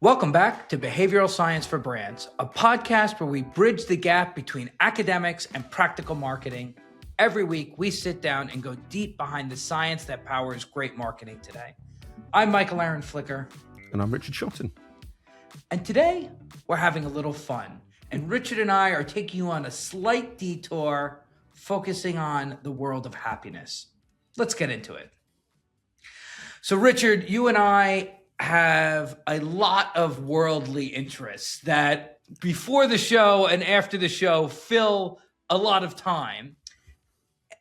Welcome back to Behavioral Science for Brands, a podcast where we bridge the gap between academics and practical marketing. Every week, we sit down and go deep behind the science that powers great marketing today. I'm MichaelAaron Flicker. And I'm Richard Shotton. And today, we're having a little fun. And Richard and I are taking you on a slight detour, focusing on the world of happiness. Let's get into it. So, Richard, you and I have a lot of worldly interests that before the show and after the show fill a lot of time.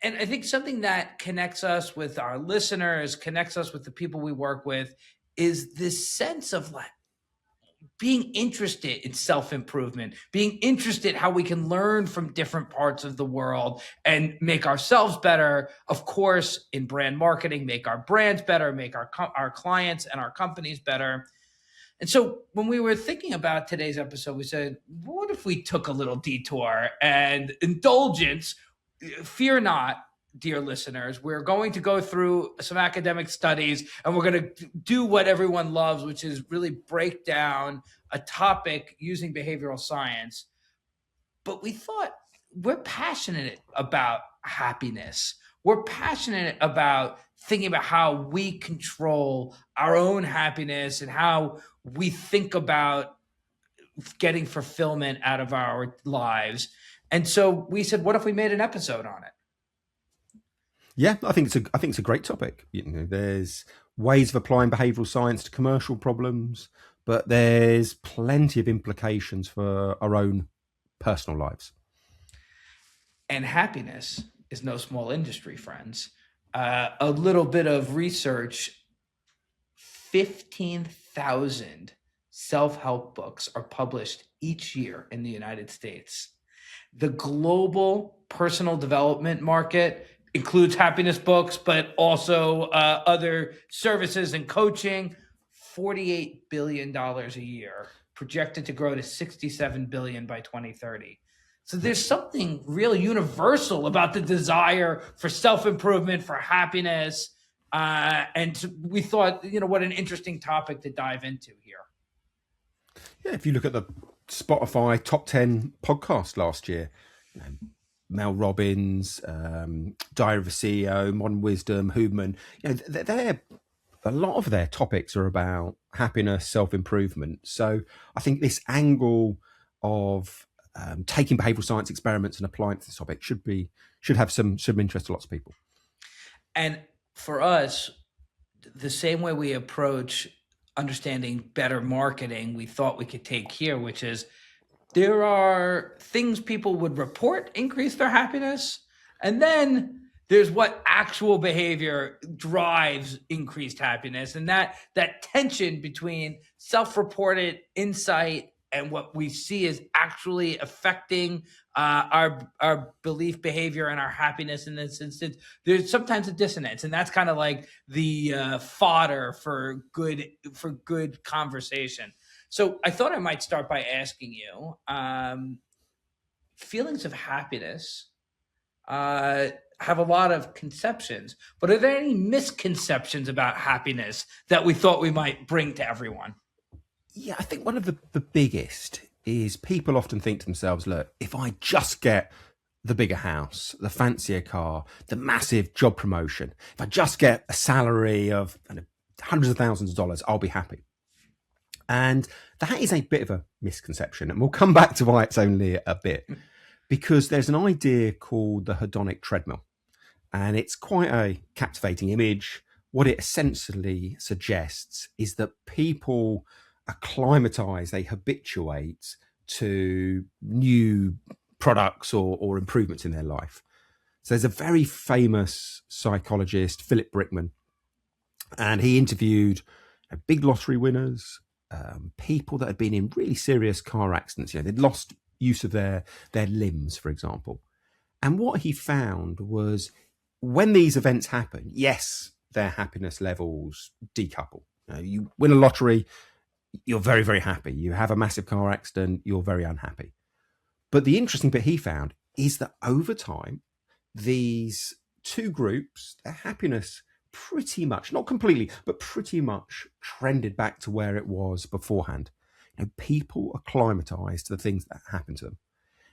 And I think something that connects us with our listeners, connects us with the people we work with, is this sense of like being interested in self-improvement, being interested how we can learn from different parts of the world and make ourselves better. Of course, in brand marketing, make our brands better, make our clients and our companies better. And so when we were thinking about today's episode, we said, what if we took a little detour and indulgence? Fear not, dear listeners, we're going to go through some academic studies and we're going to do what everyone loves, which is really break down a topic using behavioral science. But we thought we're passionate about happiness. We're passionate about thinking about how we control our own happiness and how we think about getting fulfillment out of our lives. And so we said, what if we made an episode on it? Yeah, I think it's a great topic. You know, there's ways of applying behavioral science to commercial problems, but there's plenty of implications for our own personal lives. And happiness is no small industry, friends. A little bit of research, 15,000 self-help books are published each year in the United States. The global personal development market includes happiness books, but also other services and coaching, $48 billion a year, projected to grow to $67 billion by 2030. So there's something really universal about the desire for self-improvement, for happiness. And we thought, what an interesting topic to dive into here. Yeah, if you look at the Spotify top 10 podcast last year, Mel Robbins, Diary of a CEO, Modern Wisdom, Huberman, a lot of their topics are about happiness, self-improvement. So I think this angle of taking behavioral science experiments and applying to this topic should have some interest to lots of people. And for us, the same way we approach understanding better marketing, we thought we could take here, which is there are things people would report increase their happiness. And then there's what actual behavior drives increased happiness. And that tension between self-reported insight and what we see is actually affecting our belief, behavior, and our happiness in this instance, there's sometimes a dissonance. And that's kind of like the fodder for good conversation. So I thought I might start by asking you, feelings of happiness have a lot of conceptions, but are there any misconceptions about happiness that we thought we might bring to everyone? Yeah, I think one of the biggest is people often think to themselves, look, if I just get the bigger house, the fancier car, the massive job promotion, if I just get a salary of hundreds of thousands of dollars, I'll be happy. And that is a bit of a misconception. And we'll come back to why it's only a bit, because there's an idea called the hedonic treadmill. And it's quite a captivating image. What it essentially suggests is that people acclimatize, they habituate to new products or improvements in their life. So there's a very famous psychologist, Philip Brickman, and he interviewed big lottery winners, people that had been in really serious car accidents. They'd lost use of their limbs, for example. And what he found was when these events happen, yes, their happiness levels decouple. You win a lottery, you're very, very happy. You have a massive car accident, you're very unhappy. But the interesting bit he found is that over time, these two groups, their happiness pretty much, not completely, but pretty much trended back to where it was beforehand. People acclimatise to the things that happen to them.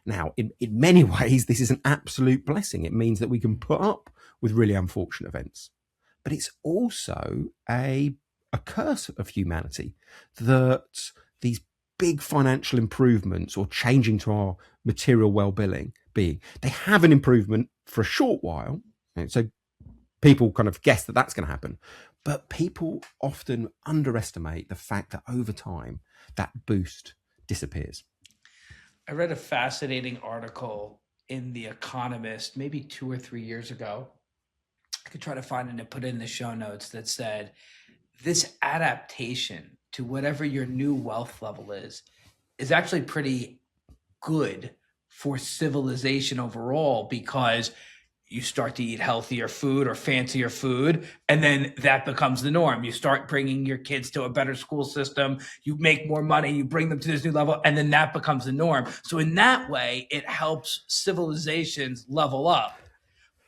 Now, in many ways, this is an absolute blessing. It means that we can put up with really unfortunate events. But it's also a curse of humanity that these big financial improvements or changing to our material well-being, they have an improvement for a short while. So people kind of guess that that's going to happen. But people often underestimate the fact that over time, that boost disappears. I read a fascinating article in The Economist maybe 2 or 3 years ago. I could try to find it and put it in the show notes that said this adaptation to whatever your new wealth level is actually pretty good for civilization overall, because you start to eat healthier food or fancier food, and then that becomes the norm. You start bringing your kids to a better school system, you make more money, you bring them to this new level, and then that becomes the norm. So in that way, it helps civilizations level up.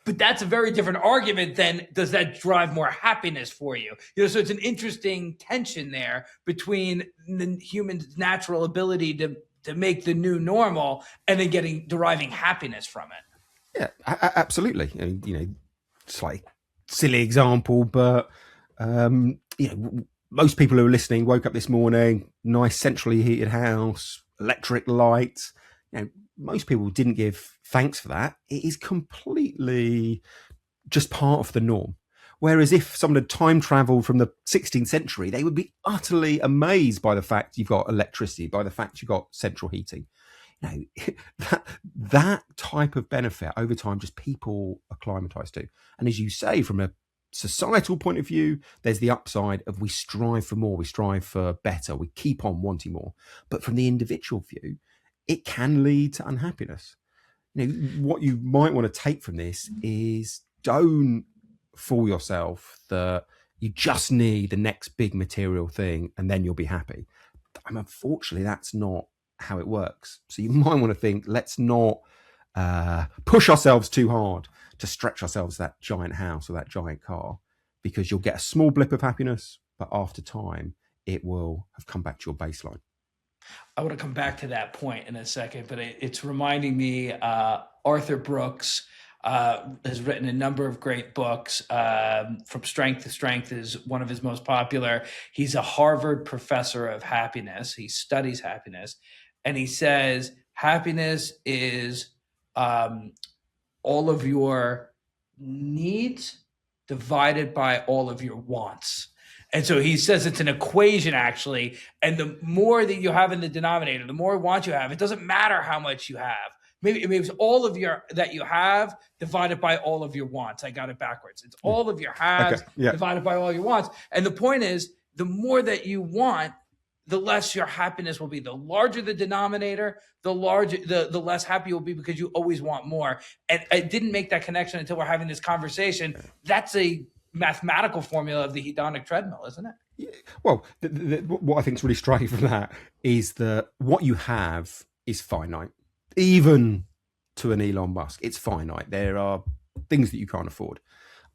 But that's a very different argument than, does that drive more happiness for you? So it's an interesting tension there between the human's natural ability to make the new normal and then deriving happiness from it. Yeah, absolutely. It's like silly example, but most people who are listening woke up this morning, nice centrally heated house, electric lights. Most people didn't give thanks for that. It is completely just part of the norm. Whereas if someone had time traveled from the 16th century, they would be utterly amazed by the fact you've got electricity, by the fact you've got central heating. That type of benefit over time, just people acclimatise to. And as you say, from a societal point of view, there's the upside of we strive for more, we strive for better, we keep on wanting more. But from the individual view, it can lead to unhappiness. What you might want to take from this is, don't fool yourself that you just need the next big material thing and then you'll be happy. Unfortunately, that's not how it works. So you might want to think, let's not push ourselves too hard to stretch ourselves that giant house or that giant car, because you'll get a small blip of happiness, but after time, it will have come back to your baseline. I want to come back to that point in a second, but it's reminding me, Arthur Brooks has written a number of great books. From Strength to Strength is one of his most popular. He's a Harvard professor of happiness. He studies happiness. And he says, happiness is all of your needs divided by all of your wants. And so he says it's an equation, actually. And the more that you have in the denominator, the more wants you have. It doesn't matter how much you have. Maybe it's all of your that you have divided by all of your wants. I got it backwards. It's all of your haves divided by all your wants. And the point is, the more that you want, the less your happiness will be. The larger the denominator, the less happy you'll be, because you always want more. And I didn't make that connection until we're having this conversation. That's a mathematical formula of the hedonic treadmill, isn't it? Yeah. Well, what I think is really striking from that is that what you have is finite. Even to an Elon Musk, it's finite. There are things that you can't afford.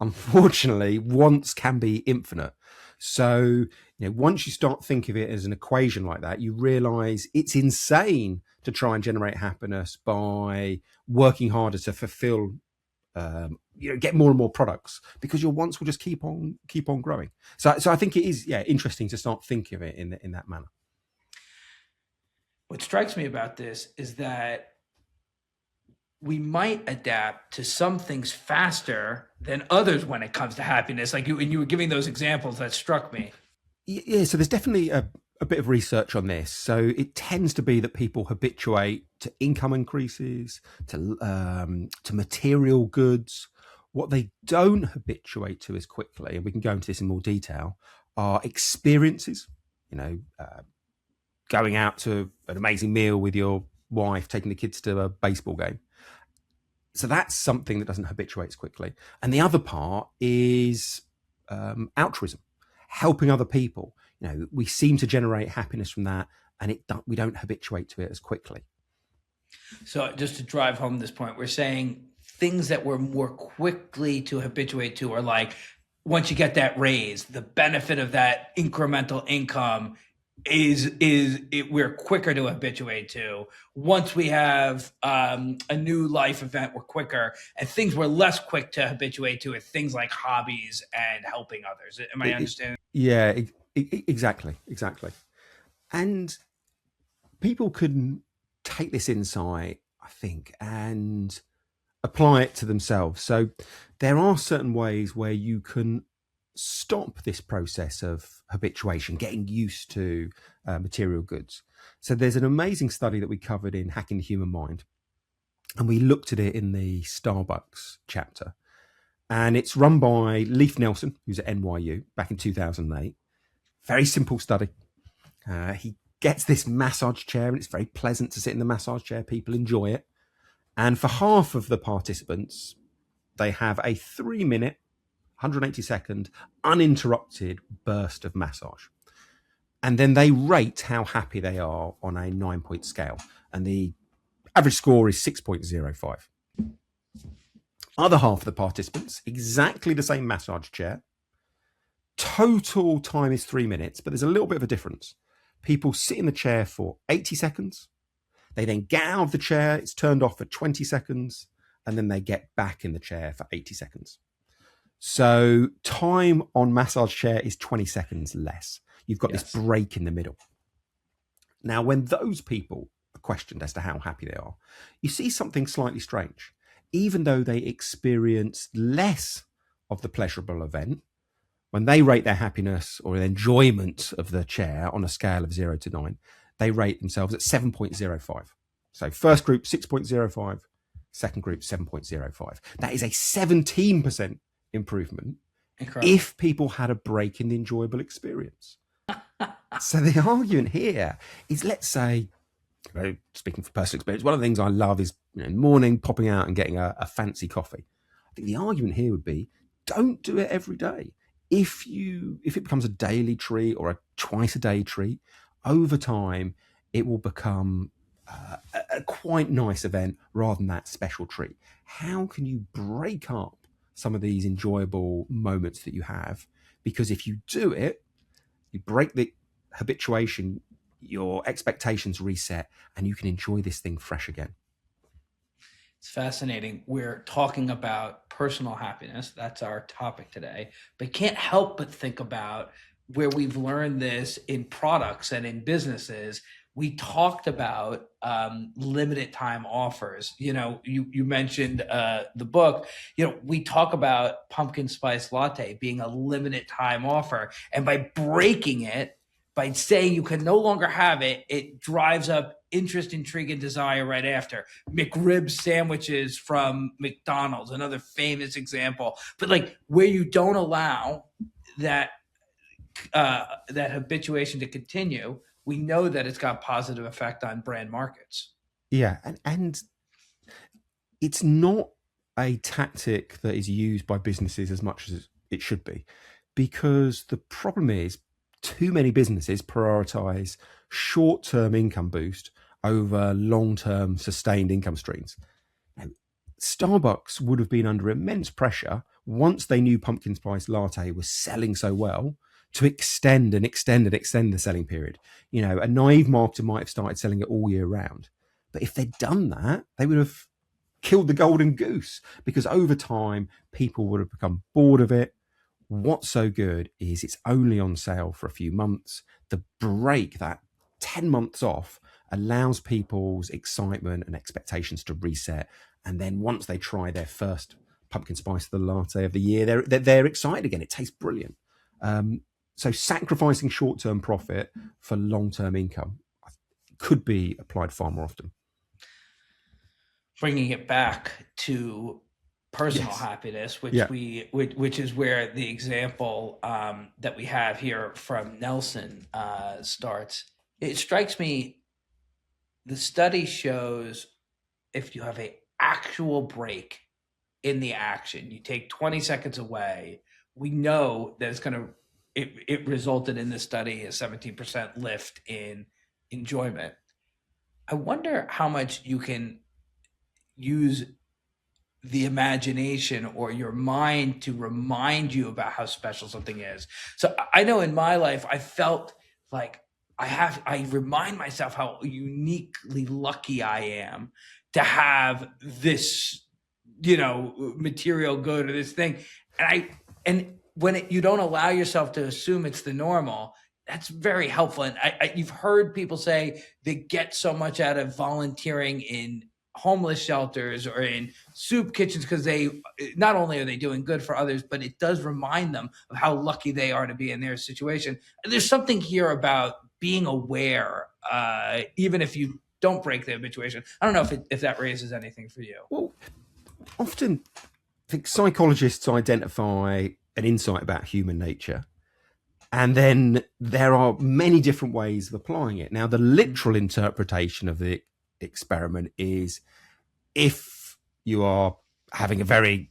Unfortunately, wants can be infinite. So, once you start thinking of it as an equation like that, you realize it's insane to try and generate happiness by working harder to fulfill, get more and more products, because your wants will just keep on growing. So I think it is, interesting to start thinking of it in that manner. What strikes me about this is that we might adapt to some things faster than others when it comes to happiness. Like you were giving those examples, that struck me. Yeah, so there's definitely a bit of research on this. So it tends to be that people habituate to income increases, to material goods. What they don't habituate to as quickly, and we can go into this in more detail, are experiences. Going out to an amazing meal with your wife, taking the kids to a baseball game. So that's something that doesn't habituate as quickly. And the other part is altruism, helping other people. We seem to generate happiness from that, and we don't habituate to it as quickly. So just to drive home this point, we're saying things that we're more quickly to habituate to are like once you get that raise, the benefit of that incremental income we're quicker to habituate to. Once we have a new life event, we're quicker, and things we're less quick to habituate to are things like hobbies and helping others. Am I understanding? Yeah, exactly. And people can take this insight, I think, and apply it to themselves. So there are certain ways where you can stop this process of habituation, getting used to material goods. So there's an amazing study that we covered in Hacking the Human Mind, and we looked at it in the Starbucks chapter. And it's run by Leif Nelson, who's at NYU back in 2008. Very simple study. He gets this massage chair, and it's very pleasant to sit in the massage chair. People enjoy it. And for half of the participants, they have a 3-minute, 180-second, uninterrupted burst of massage. And then they rate how happy they are on a 9-point scale. And the average score is 6.05. Other half of the participants, exactly the same massage chair. Total time is 3 minutes, but there's a little bit of a difference. People sit in the chair for 80 seconds. They then get out of the chair. It's turned off for 20 seconds. And then they get back in the chair for 80 seconds. So time on massage chair is 20 seconds less. You've got this break in the middle. Now, when those people are questioned as to how happy they are, you see something slightly strange. Even though they experience less of the pleasurable event, when they rate their happiness or enjoyment of the chair on a scale of 0 to 9, they rate themselves at 7.05. So first group, 6.05. Second group, 7.05. That is a 17% improvement. Incredible. If people had a break in the enjoyable experience. So the argument here is, let's say, speaking from personal experience, one of the things I love is in the morning popping out and getting a fancy coffee. I think the argument here would be, don't do it every day. If it becomes a daily treat or a twice a day treat, over time it will become a quite nice event rather than that special treat. How can you break up some of these enjoyable moments that you have? Because if you do it, you break the habituation, your expectations reset, and you can enjoy this thing fresh again. It's fascinating. We're talking about personal happiness. That's our topic today. But can't help but think about where we've learned this in products and in businesses. We talked about limited time offers. You mentioned the book. We talk about pumpkin spice latte being a limited time offer. And by breaking it, by saying you can no longer have it, it drives up interest, intrigue, and desire right after. McRib sandwiches from McDonald's, another famous example. But where you don't allow that habituation to continue, we know that it's got positive effect on brand markets. Yeah, and it's not a tactic that is used by businesses as much as it should be, because the problem is too many businesses prioritize short-term income boost over long-term sustained income streams. Now, Starbucks would have been under immense pressure once they knew pumpkin spice latte was selling so well to extend the selling period. A naive marketer might have started selling it all year round. But if they'd done that, they would have killed the golden goose, because over time, people would have become bored of it. What's so good is it's only on sale for a few months. The break, that 10 months off, allows people's excitement and expectations to reset. And then once they try their first pumpkin spice latte of the year, they're excited again. It tastes brilliant. So sacrificing short-term profit for long-term income could be applied far more often. Bringing it back to personal happiness, which is where the example that we have here from Nelson starts. It strikes me, the study shows if you have an actual break in the action, you take 20 seconds away, we know that it's going to, it resulted in this study a 17% lift in enjoyment. I wonder how much you can use the imagination or your mind to remind you about how special something is. So I know in my life, I felt like I remind myself how uniquely lucky I am to have this, material good or this thing. And when you don't allow yourself to assume it's the normal, that's very helpful. And you've heard people say they get so much out of volunteering in homeless shelters or in soup kitchens because they not only are they doing good for others, but it does remind them of how lucky they are to be in their situation. And there's something here about being aware, even if you don't break the habituation. I don't know if that raises anything for you. Well, often I think psychologists identify an insight about human nature, and then there are many different ways of applying it. Now, the literal interpretation of the experiment is if you are having a very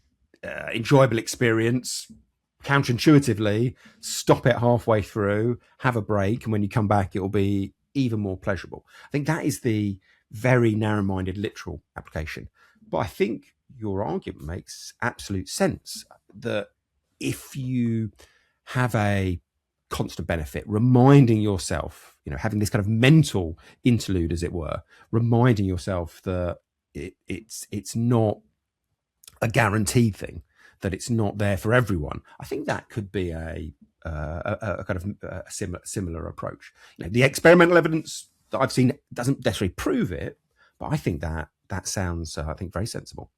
enjoyable experience, counterintuitively, stop it halfway through, have a break, and when you come back, it will be even more pleasurable. I think that is the very narrow-minded literal application. But I think your argument makes absolute sense that if you have a constant benefit, reminding yourself, having this kind of mental interlude, as it were, reminding yourself that it's not a guaranteed thing, that it's not there for everyone. I think that could be a kind of a similar approach. The experimental evidence that I've seen doesn't necessarily prove it, but I think that sounds, very sensible.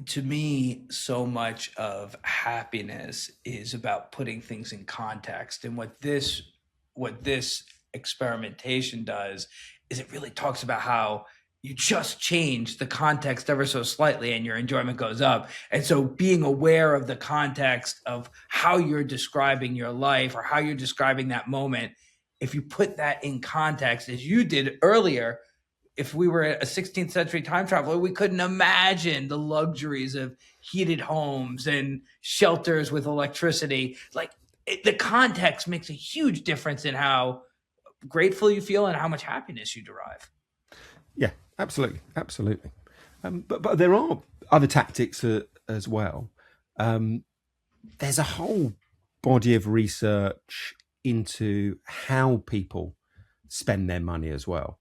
To me, so much of happiness is about putting things in context. And what this experimentation does is it really talks about how you just change the context ever so slightly and your enjoyment goes up. And so being aware of the context of how you're describing your life or how you're describing that moment, if you put that in context, as you did earlier, if we were a 16th century time traveler, we couldn't imagine the luxuries of heated homes and shelters with electricity. The context makes a huge difference in how grateful you feel and how much happiness you derive. Yeah, absolutely. But there are other tactics as well. There's a whole body of research into how people spend their money as well.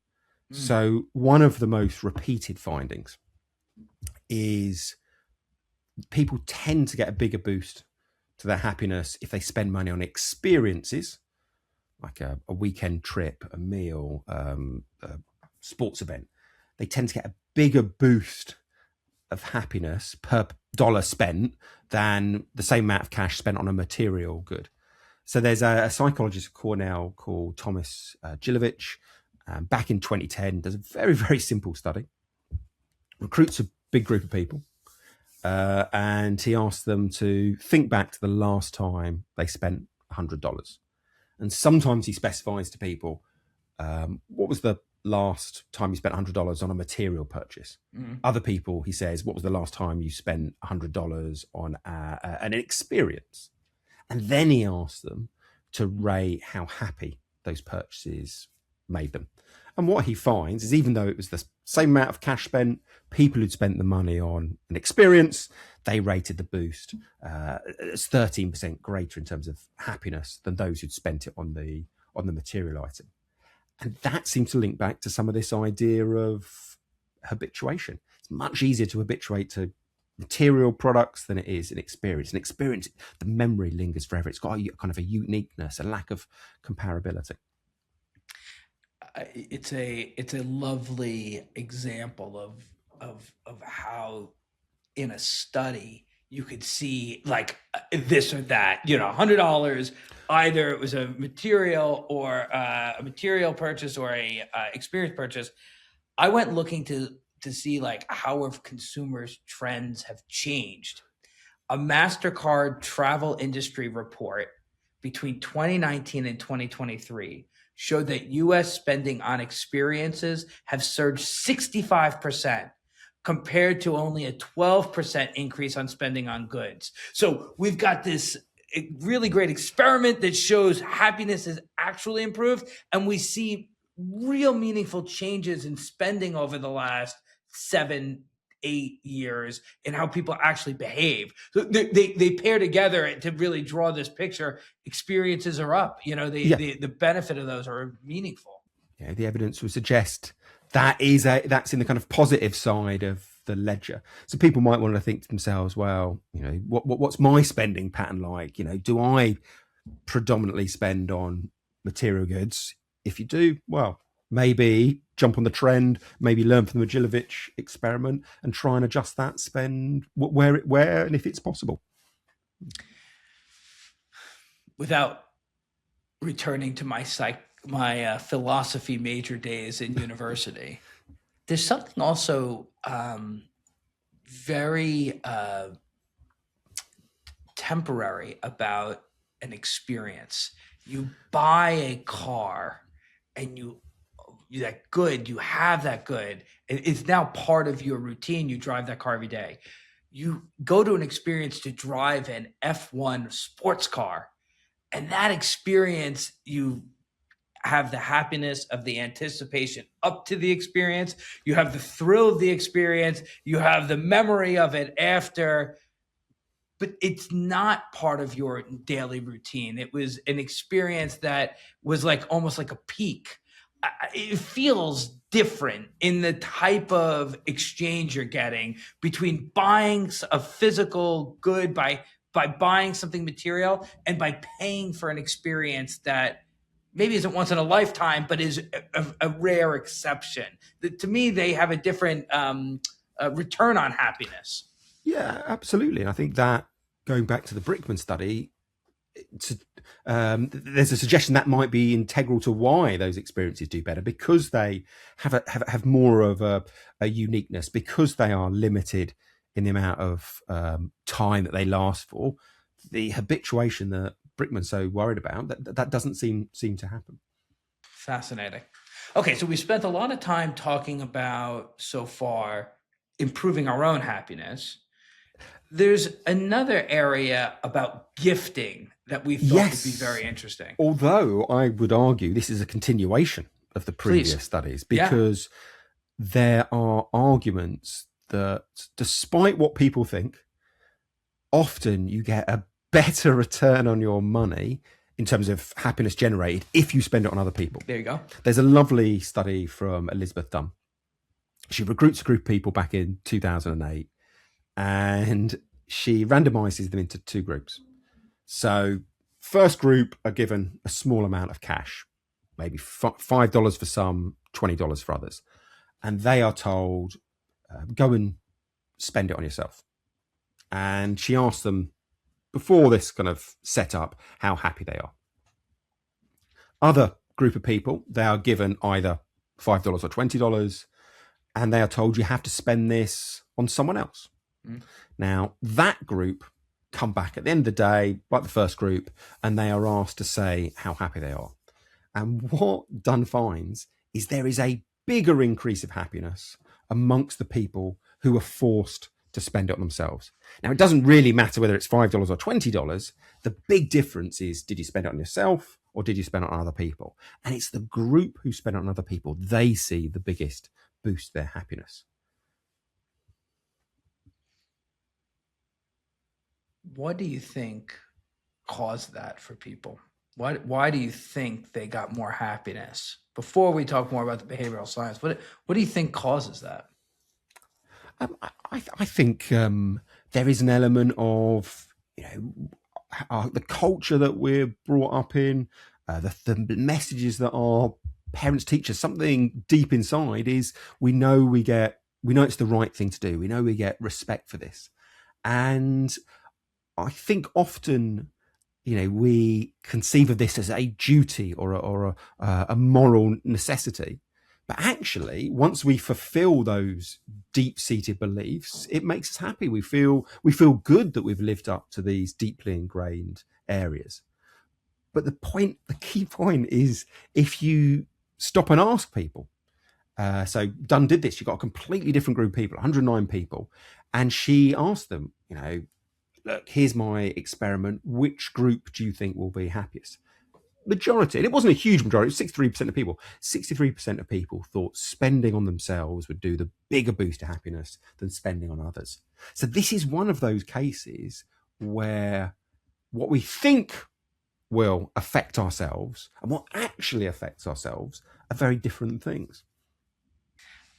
So one of the most repeated findings is people tend to get a bigger boost to their happiness if they spend money on experiences, like a weekend trip, a meal, a sports event. They tend to get a bigger boost of happiness per dollar spent than the same amount of cash spent on a material good. So there's a psychologist at Cornell called Thomas Gilovich, back in 2010, does a very, very simple study, recruits a big group of people, and he asked them to think back to the last time they spent $100. And sometimes he specifies to people, what was the last time you spent $100 on a material purchase? Other people, he says, what was the last time you spent $100 on an experience? And then he asked them to rate how happy those purchases made them. And what he finds is, even though it was the same amount of cash spent, people who'd spent the money on an experience, they rated the boost as 13% greater in terms of happiness than those who'd spent it on the material item. And that seems to link back to some of this idea of habituation. It's much easier to habituate to material products than it is an experience. An experience, the memory lingers forever. It's got a kind of a uniqueness, a lack of comparability. It's a lovely example of how in a study you could see this or that, $100, either it was a material or a material purchase or a experience purchase. I went looking to see how have consumers' trends have changed. A MasterCard travel industry report between 2019 and 2023 showed that U.S. spending on experiences have surged 65% compared to only a 12% increase on spending on goods. So we've got this really great experiment that shows happiness is actually improved, and we see real meaningful changes in spending over the last 7 8 years in how people actually behave. So they pair together to really draw this picture. Experiences are up. The benefit of those are meaningful. Yeah, the evidence would suggest that's in the kind of positive side of the ledger. So people might want to think to themselves, well, what's my spending pattern like? Do I predominantly spend on material goods? If you do, well, maybe jump on the trend, maybe learn from the Mogilevich experiment and try and adjust that spend where and if it's possible. Without returning to my philosophy major days in university, there's something also very temporary about an experience. You buy a car and you have that good. It's now part of your routine. You drive that car every day. You go to an experience to drive an F1 sports car, and that experience, you have the happiness of the anticipation up to the experience. You have the thrill of the experience. You have the memory of it after. But it's not part of your daily routine. It was an experience that was almost like a peak. It feels different in the type of exchange you're getting between buying a physical good by buying something material and by paying for an experience that maybe isn't once in a lifetime, but is a rare exception. To me, they have a different return on happiness. Yeah, absolutely. And I think that, going back to the Brickman study, there's a suggestion that might be integral to why those experiences do better, because they have more of a uniqueness, because they are limited in the amount of time that they last for. The habituation that Brickman's so worried about, that doesn't seem to happen. Fascinating. Okay, so we spent a lot of time talking about, so far, improving our own happiness. There's another area about gifting that we thought would be very interesting. Although I would argue this is a continuation of the previous studies, because there are arguments that, despite what people think, often you get a better return on your money in terms of happiness generated if you spend it on other people. There you go. There's a lovely study from Elizabeth Dunn. She recruits a group of people back in 2008, and she randomizes them into two groups. So first group are given a small amount of cash, maybe $5 for some, $20 for others. And they are told, go and spend it on yourself. And she asks them, before this kind of setup, how happy they are. Other group of people, they are given either $5 or $20, and they are told you have to spend this on someone else. Now, that group come back at the end of the day, like the first group, and they are asked to say how happy they are. And what Dunn finds is there is a bigger increase of happiness amongst the people who are forced to spend it on themselves. Now, it doesn't really matter whether it's $5 or $20. The big difference is, did you spend it on yourself or did you spend it on other people? And it's the group who spend it on other people, they see the biggest boost to their happiness. What do you think caused that for people? Why do you think they got more happiness? Before we talk more about the behavioral science, what do you think causes that? I think there is an element of the culture that we're brought up in, the messages that our parents teach us. Something deep inside is we know it's the right thing to do. We know we get respect for this, and I think often, we conceive of this as a duty or a moral necessity. But actually, once we fulfill those deep-seated beliefs, it makes us happy. We feel good that we've lived up to these deeply ingrained areas. But the key point is, if you stop and ask people. So Dunn did this. She got a completely different group of people, 109 people, and she asked them, look, here's my experiment. Which group do you think will be happiest? majority, and it wasn't a huge majority, it was 63% of people. 63% of people thought spending on themselves would do the bigger boost to happiness than spending on others. So this is one of those cases where what we think will affect ourselves and what actually affects ourselves are very different things.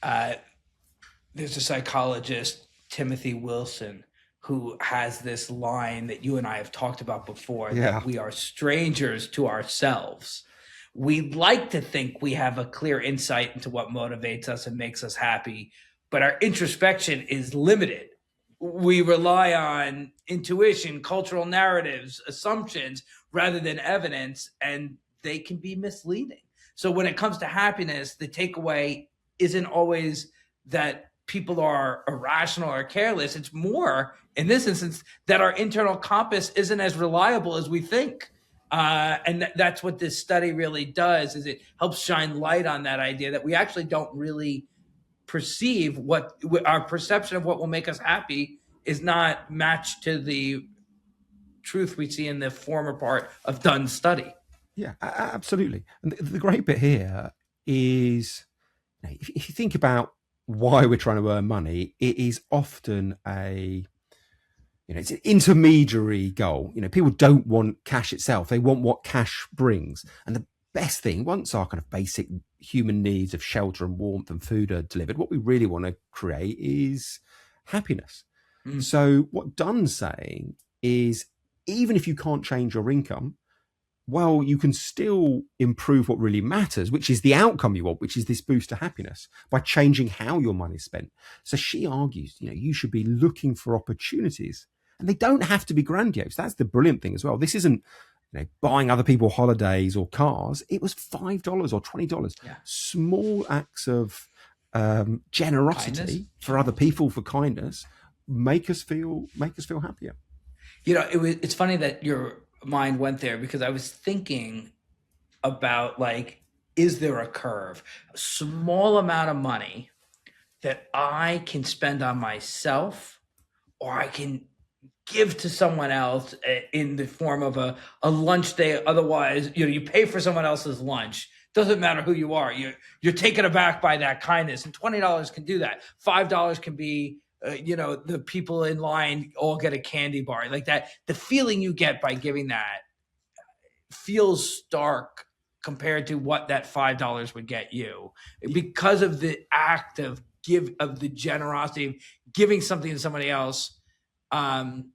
There's a psychologist, Timothy Wilson, who has this line that you and I have talked about before, that we are strangers to ourselves. We like to think we have a clear insight into what motivates us and makes us happy, but our introspection is limited. We rely on intuition, cultural narratives, assumptions, rather than evidence, and they can be misleading. So when it comes to happiness, the takeaway isn't always that people are irrational or careless. It's more, in this instance, that our internal compass isn't as reliable as we think. And that's what this study really does, is it helps shine light on that idea that we actually don't really perceive what our perception of what will make us happy is not matched to the truth we see in the former part of Dunn's study. Yeah, absolutely. And the great bit here is, if you think about why we're trying to earn money, it is often it's an intermediary goal. People don't want cash itself. They want what cash brings. And the best thing, once our kind of basic human needs of shelter and warmth and food are delivered, what we really want to create is happiness. So what Dunn's saying is, even if you can't change your income, well, you can still improve what really matters, which is the outcome you want, which is this boost to happiness, by changing how your money is spent. So she argues, you should be looking for opportunities, and they don't have to be grandiose. That's the brilliant thing as well. This isn't buying other people holidays or cars. It was $5 or $20. Yeah. Small acts of generosity, kindness, for other people, for kindness, make us feel happier. It's funny that your mind went there, because I was thinking about, is there a curve? A small amount of money that I can spend on myself, or I can give to someone else in the form of a lunch day. Otherwise, you pay for someone else's lunch. Doesn't matter who you are. You're taken aback by that kindness, and $20 can do that. $5 can be the people in line all get a candy bar like that. The feeling you get by giving that feels stark compared to what that $5 would get you, because of the act of the generosity of giving something to somebody else. And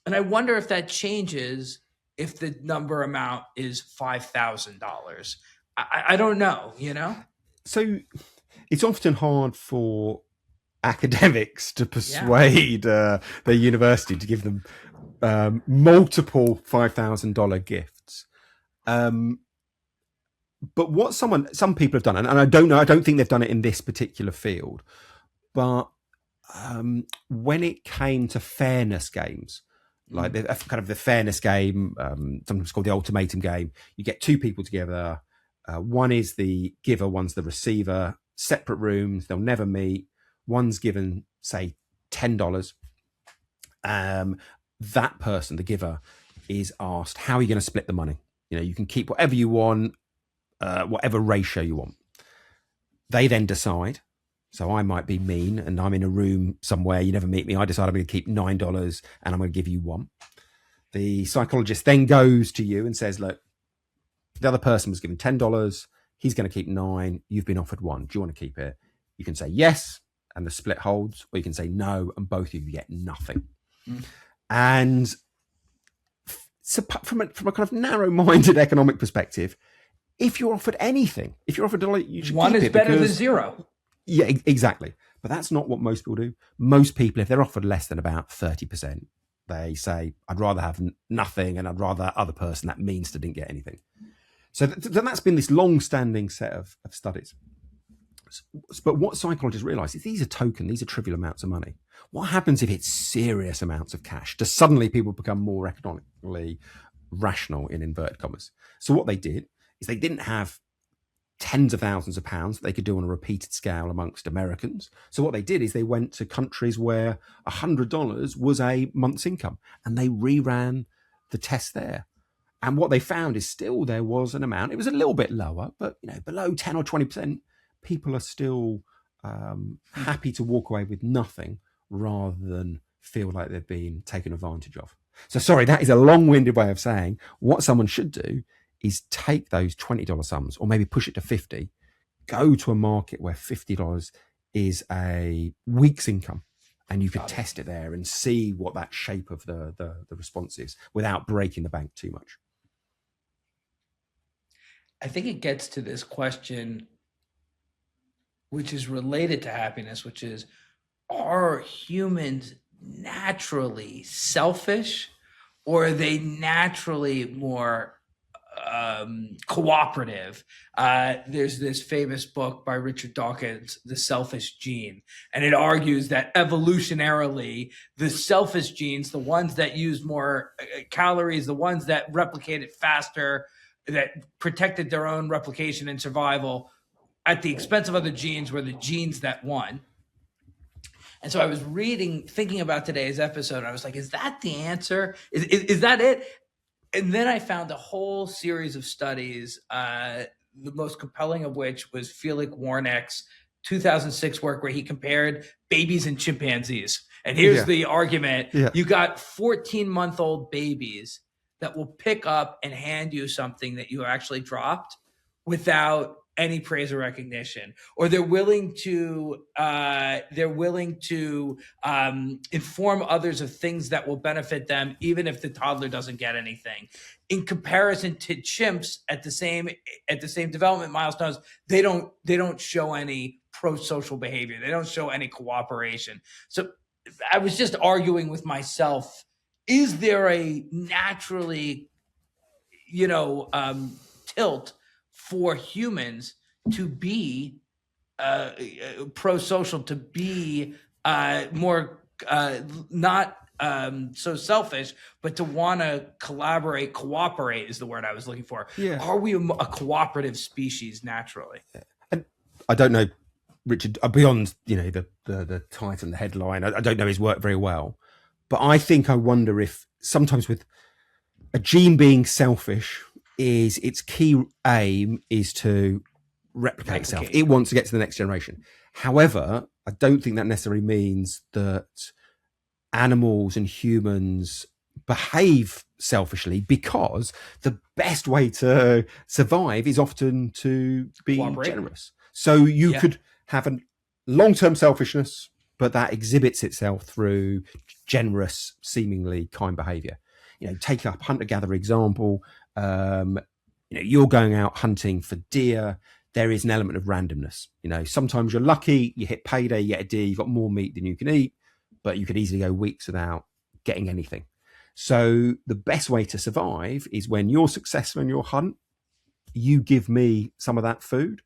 I wonder if that changes if the number amount is $5,000. I don't know, So it's often hard for academics to persuade their university to give them multiple $5,000 gifts. But what some people have done, and I don't think they've done it in this particular field, but when it came to fairness games, like the fairness game, sometimes called the ultimatum game, you get two people together. One is the giver, one's the receiver, separate rooms, they'll never meet. One's given, say, $10. That person, the giver, is asked, how are you going to split the money? You can keep whatever you want, whatever ratio you want. They then decide. So I might be mean, and I'm in a room somewhere, you never meet me. I decide I'm going to keep $9 and I'm going to give you $1. The psychologist then goes to you and says, look, the other person was given $10. He's going to keep $9. You've been offered $1. Do you want to keep it? You can say yes, and the split holds, or you can say no, and both of you get nothing. And so from a kind of narrow-minded economic perspective, if you're offered anything, if you're offered $1, you should one keep is it, better than zero. Yeah, exactly. But that's not what most people do. Most people, if they're offered less than about 30%, they say, I'd rather have nothing, and I'd rather that other person, that means to didn't get anything. So that's been this long-standing set of studies. But what psychologists realize is these are trivial amounts of money. What happens if it's serious amounts of cash? Does suddenly people become more economically rational, in inverted commas? So what they did is they didn't have tens of thousands of pounds that they could do on a repeated scale amongst Americans. So what they did is they went to countries where $100 was a month's income, and they reran the test there. And what they found is still there was an amount, it was a little bit lower, but below 10 or 20%, people are still happy to walk away with nothing rather than feel like they've been taken advantage of. So sorry, that is a long-winded way of saying what someone should do is take those $20 sums, or maybe push it to 50, go to a market where $50 is a week's income, and you could test it there and see what that shape of the response is without breaking the bank too much. I think it gets to this question, which is related to happiness, which is, are humans naturally selfish, or are they naturally more cooperative? There's this famous book by Richard Dawkins, The Selfish Gene, and it argues that evolutionarily, the selfish genes, the ones that use more calories, the ones that replicated faster, that protected their own replication and survival at the expense of other genes, were the genes that won. And so I was thinking about today's episode, and I was like, is that the answer? Is that it? And then I found a whole series of studies, the most compelling of which was Felix Warnick's 2006 work, where he compared babies and chimpanzees. And here's the argument. Yeah. You got 14-month-old babies that will pick up and hand you something that you actually dropped without any praise or recognition, or they're willing to inform others of things that will benefit them, even if the toddler doesn't get anything. In comparison to chimps at the same development milestones, they don't show any pro-social behavior. They don't show any cooperation. So I was just arguing with myself: is there a naturally, tilt for humans to be pro-social, to be more not so selfish, but to want to cooperate is the word I was looking for. Yeah. Are we a cooperative species naturally? And I don't know, Richard, beyond the title and the headline, I don't know his work very well, but I wonder if sometimes with a gene being selfish, is its key aim is to replicate itself. It wants to get to the next generation. However, I don't think that necessarily means that animals and humans behave selfishly, because the best way to survive is often to be generous. So you could have a long-term selfishness, but that exhibits itself through generous, seemingly kind behavior. Take up hunter-gatherer example. You're going out hunting for deer. There is an element of randomness. Sometimes you're lucky, you hit payday, you get a deer, you've got more meat than you can eat, but you could easily go weeks without getting anything. So the best way to survive is when you're successful in your hunt, you give me some of that food.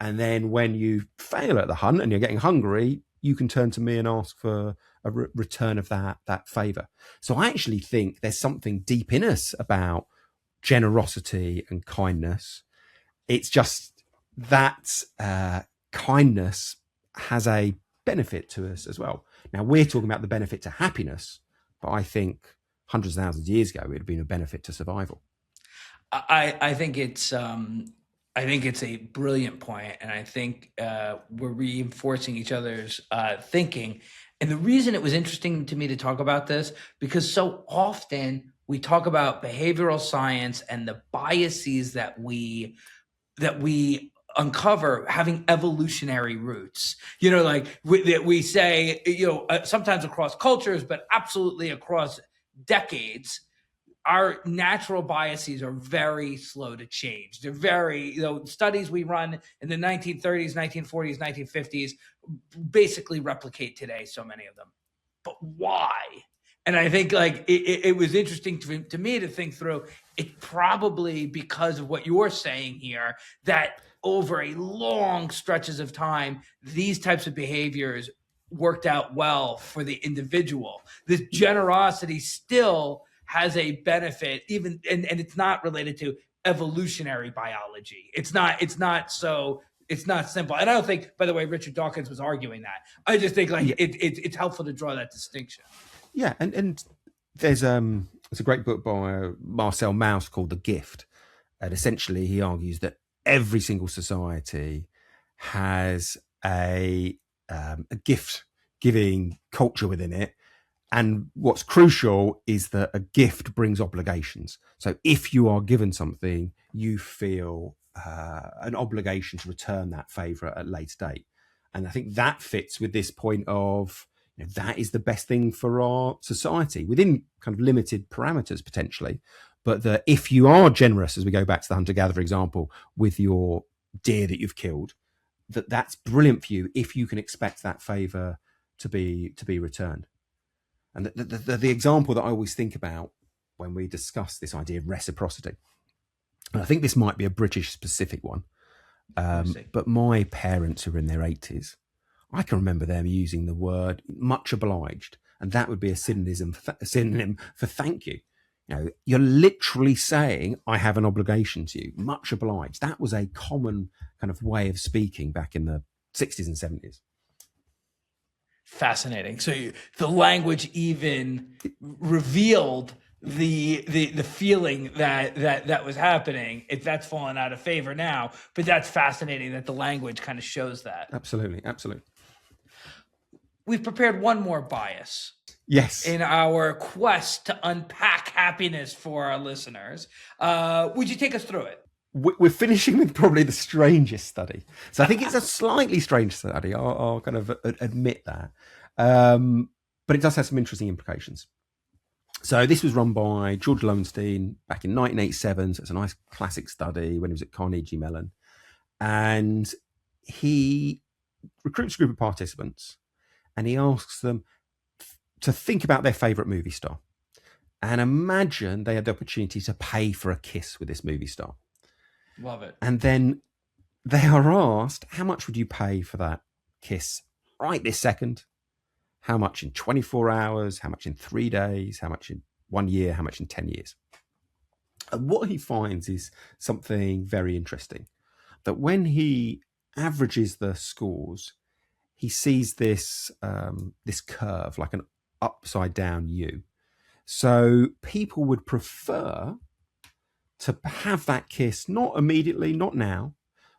And then when you fail at the hunt and you're getting hungry, you can turn to me and ask for a return of that favor. So I actually think there's something deep in us about generosity and kindness. It's just that kindness has a benefit to us as well. Now, we're talking about the benefit to happiness, but I think hundreds of thousands of years ago, it would have been a benefit to survival. I think it's a brilliant point, and I think we're reinforcing each other's thinking. And the reason it was interesting to me to talk about this, because so often we talk about behavioral science and the biases that we uncover having evolutionary roots. We say, sometimes across cultures, but absolutely across decades, our natural biases are very slow to change. They're very, studies we run in the 1930s, 1940s, 1950s basically replicate today, so many of them. But why? And I think it was interesting to me to think through. It's probably because of what you're saying here, that over a long stretches of time, these types of behaviors worked out well for the individual. This generosity still has a benefit, even, and it's not related to evolutionary biology. It's not simple. And I don't think, by the way, Richard Dawkins was arguing that. I just think it's helpful to draw that distinction. Yeah, and there's a It's a great book by Marcel Mauss called The Gift. And essentially he argues that every single society has a gift giving culture within it. And what's crucial is that a gift brings obligations. So if you are given something, you feel an obligation to return that favour at a later date. And I think that fits with this point of, that is the best thing for our society within kind of limited parameters potentially. But that if you are generous, as we go back to the hunter-gatherer example, with your deer that you've killed, that's brilliant for you if you can expect that favour to be returned. And the example that I always think about when we discuss this idea of reciprocity, and I think this might be a British specific one, but my parents who are in their 80s, I can remember them using the word much obliged, and that would be a synonym for thank you. You're literally saying, I have an obligation to you, much obliged. That was a common kind of way of speaking back in the 60s and 70s. Fascinating. So the language even revealed the feeling that was happening. If that's fallen out of favor now, but that's fascinating that the language kind of shows that. Absolutely. We've prepared one more bias. Yes. In our quest to unpack happiness for our listeners. Would you take us through it? We're finishing with probably the strangest study. So I think it's a slightly strange study. I'll kind of admit that. But it does have some interesting implications. So this was run by George Lowenstein back in 1987. So it's a nice classic study when he was at Carnegie Mellon. And he recruits a group of participants and he asks them to think about their favourite movie star. And imagine they had the opportunity to pay for a kiss with this movie star. Love it. And then they are asked, how much would you pay for that kiss right this second? How much in 24 hours? How much in 3 days? How much in 1 year? How much in 10 years? And what he finds is something very interesting. That when he averages the scores, he sees this curve, like an upside down U. So people would prefer to have that kiss, not immediately, not now,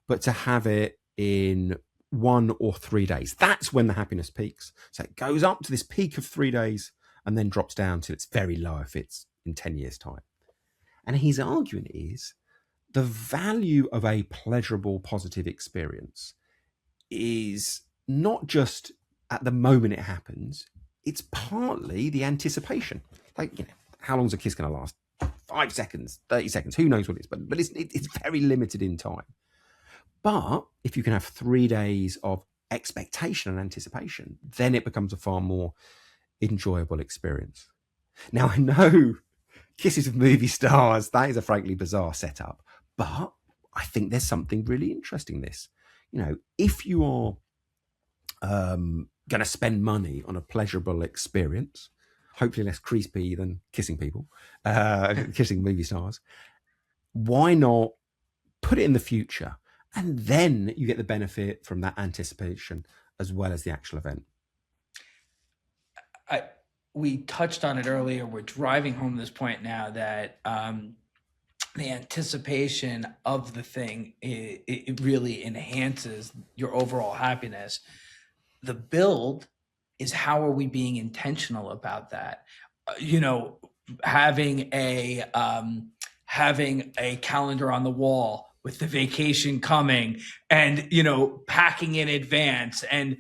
but to have it in 1 or 3 days. That's when the happiness peaks. So it goes up to this peak of 3 days and then drops down till it's very low if it's in 10 years' time. And his argument is the value of a pleasurable, positive experience is not just at the moment it happens, it's partly the anticipation. Like, how long's a kiss going to last? 5 seconds, 30 seconds, who knows what it is, but it's very limited in time. But if you can have 3 days of expectation and anticipation, then it becomes a far more enjoyable experience. Now, I know kisses with movie stars, that is a frankly bizarre setup, but I think there's something really interesting in this. If you are going to spend money on a pleasurable experience, hopefully less creepy than kissing people, kissing movie stars, why not put it in the future? And then you get the benefit from that anticipation as well as the actual event. We touched on it earlier. We're driving home this point now that the anticipation of the thing, it really enhances your overall happiness. The build is how are we being intentional about that? Having a calendar on the wall with the vacation coming and, packing in advance and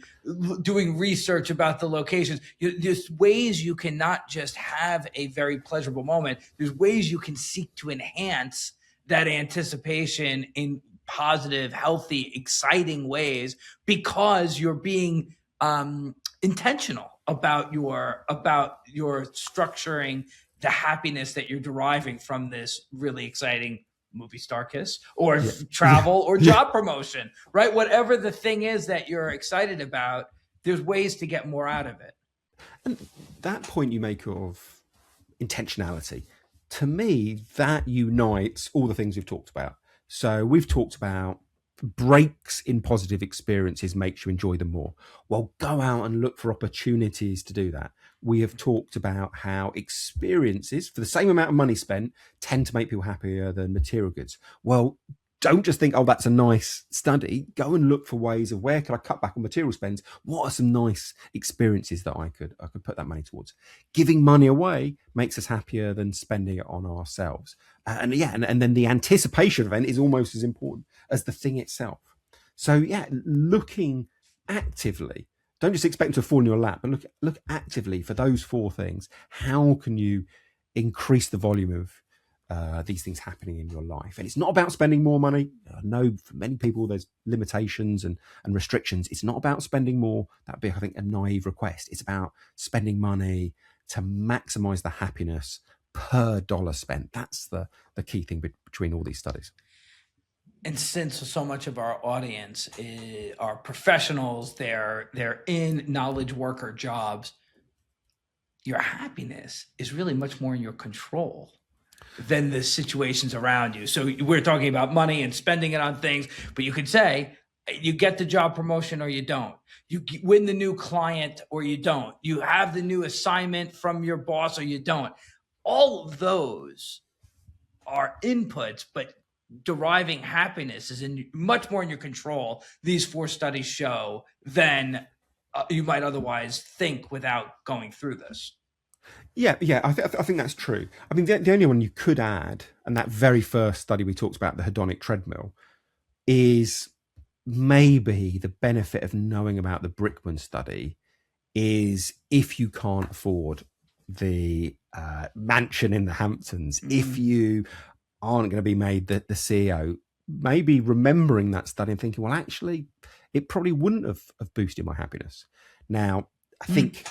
doing research about the locations. There's ways you can not just have a very pleasurable moment. There's ways you can seek to enhance that anticipation in positive, healthy, exciting ways because you're being intentional about your structuring the happiness that you're deriving from this really exciting movie star kiss or travel or job promotion, right? Whatever the thing is that you're excited about, there's ways to get more out of it. And that point you make of intentionality, to me, that unites all the things we've talked about. So we've talked about breaks in positive experiences makes you enjoy them more. Well, go out and look for opportunities to do that. we have talked about how experiences for the same amount of money spent tend to make people happier than material goods. Well, don't just think, oh, that's a nice study. Go and look for ways of where can I cut back on material spends? What are some nice experiences that I could put that money towards? Giving money away makes us happier than spending it on ourselves. And then the anticipation event is almost as important as the thing itself. So yeah, looking actively, don't just expect them to fall in your lap, but look actively for those four things. How can you increase the volume of these things happening in your life? And it's not about spending more money. I know for many people there's limitations and restrictions. It's not about spending more. That'd be, I think, a naive request. It's about spending money to maximize the happiness per dollar spent. That's the key thing between all these studies. And since so much of our audience are professionals, they're in knowledge worker jobs, your happiness is really much more in your control than the situations around you. So we're talking about money and spending it on things, but you could say you get the job promotion or you don't. You win the new client or you don't. You have the new assignment from your boss or you don't. All of those are inputs, but deriving happiness is much more in your control, these four studies show, than you might otherwise think without going through this. Yeah, I think that's true. I mean, the only one you could add, and that very first study we talked about, the hedonic treadmill, is maybe the benefit of knowing about the Brickman study is if you can't afford the mansion in the Hamptons, if you aren't going to be made the CEO, maybe remembering that study and thinking, well, actually, it probably wouldn't have boosted my happiness. Now, I think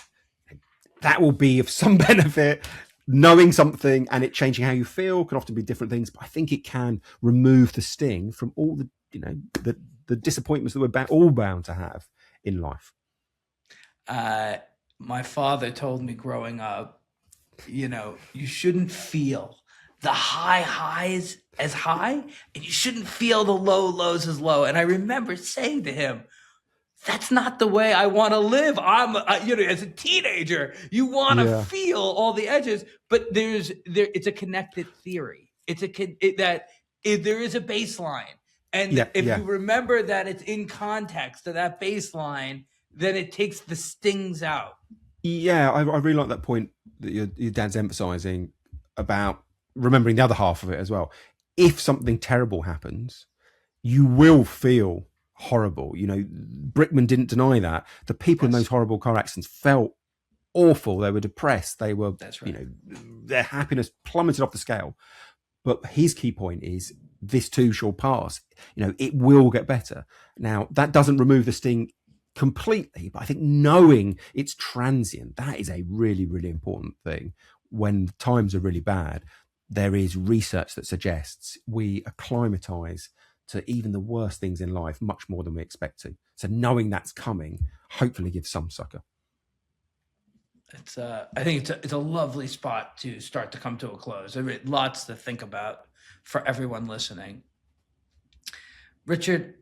that will be of some benefit. Knowing something and it changing how you feel can often be different things, but I think it can remove the sting from all the, the disappointments that we're all bound to have in life. My father told me growing up, you shouldn't feel the high highs as high, and you shouldn't feel the low lows as low. And I remember saying to him, that's not the way I want to live. As a teenager, you want to feel all the edges, but it's a connected theory. There is a baseline. And if you remember that it's in context to that baseline, then it takes the stings out. Yeah, I really like that point that your dad's emphasizing about remembering the other half of it as well. If something terrible happens, you will feel horrible. Brickman didn't deny that. The people in those horrible car accidents felt awful. They were depressed. They were, their happiness plummeted off the scale. But his key point is this too shall pass. It will get better. Now, that doesn't remove the sting completely, but I think knowing it's transient, that is a really, really important thing. When times are really bad, there is research that suggests we acclimatize to even the worst things in life much more than we expect to. So knowing that's coming hopefully gives some succor. I think it's a lovely spot to start to come to a close. Lots to think about for everyone listening. Richard,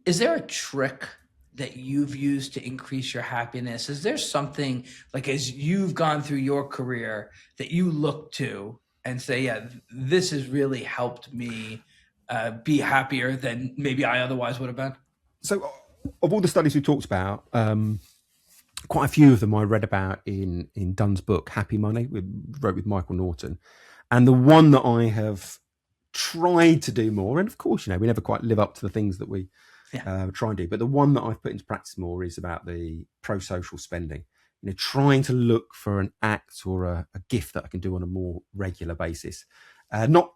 is there a trick that you've used to increase your happiness? Is there something, like, as you've gone through your career, that you look to and say, yeah, this has really helped me be happier than maybe I otherwise would have been? So of all the studies we talked about, quite a few of them I read about in Dunn's book, Happy Money, wrote with Michael Norton. And the one that I have tried to do more, and of course, we never quite live up to the things that we try and do, but the one that I've put into practice more is about the pro-social spending. Trying to look for an act or a gift that I can do on a more regular basis. Not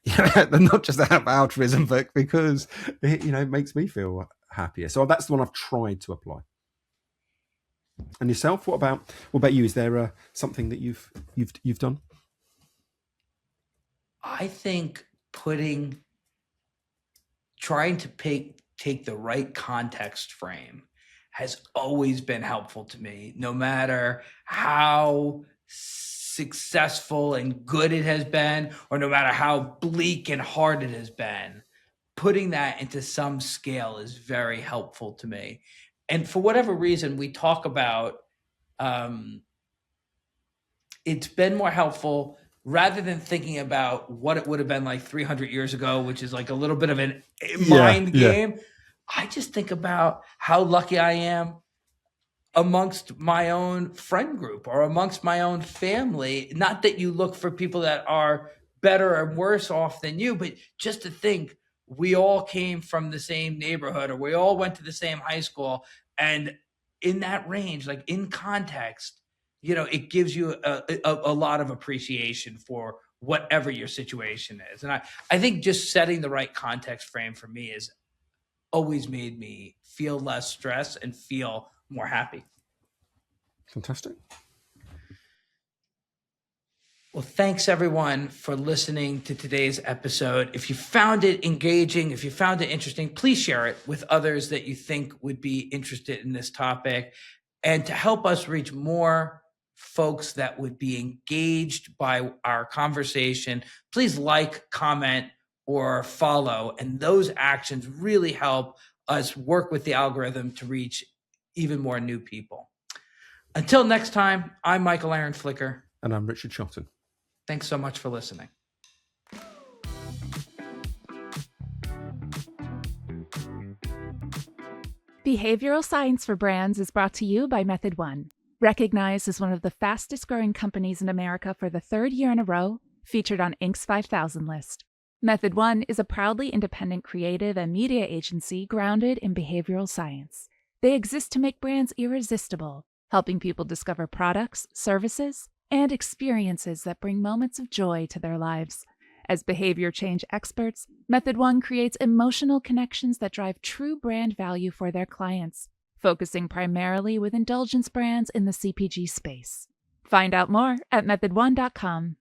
just out of altruism, but because it makes me feel happier. So that's the one I've tried to apply. And yourself, what about you? Is there something that you've done? I think trying to take the right context frame has always been helpful to me, no matter how successful and good it has been, or no matter how bleak and hard it has been. Putting that into some scale is very helpful to me. And for whatever reason, we talk about it's been more helpful rather than thinking about what it would have been like 300 years ago, which is like a little bit of a mind game. I just think about how lucky I am amongst my own friend group or amongst my own family. Not that you look for people that are better or worse off than you, but just to think we all came from the same neighborhood or we all went to the same high school. And in that range, like in context, it gives you a lot of appreciation for whatever your situation is. And I think just setting the right context frame for me has always made me feel less stress and feel more happy. Fantastic. Well, thanks everyone for listening to today's episode. If you found it engaging, if you found it interesting, please share it with others that you think would be interested in this topic. And to help us reach more folks that would be engaged by our conversation, please like, comment, or follow. And those actions really help us work with the algorithm to reach even more new people. Until next time, I'm MichaelAaron Flicker. And I'm Richard Shotton. Thanks so much for listening. Behavioral Science for Brands is brought to you by Method One. Recognized as one of the fastest growing companies in America for the third year in a row, featured on Inc.'s 5,000 list. Method One is a proudly independent creative and media agency grounded in behavioral science. They exist to make brands irresistible, helping people discover products, services, and experiences that bring moments of joy to their lives. As behavior change experts, Method One creates emotional connections that drive true brand value for their clients, focusing primarily with indulgence brands in the CPG space. Find out more at methodone.com.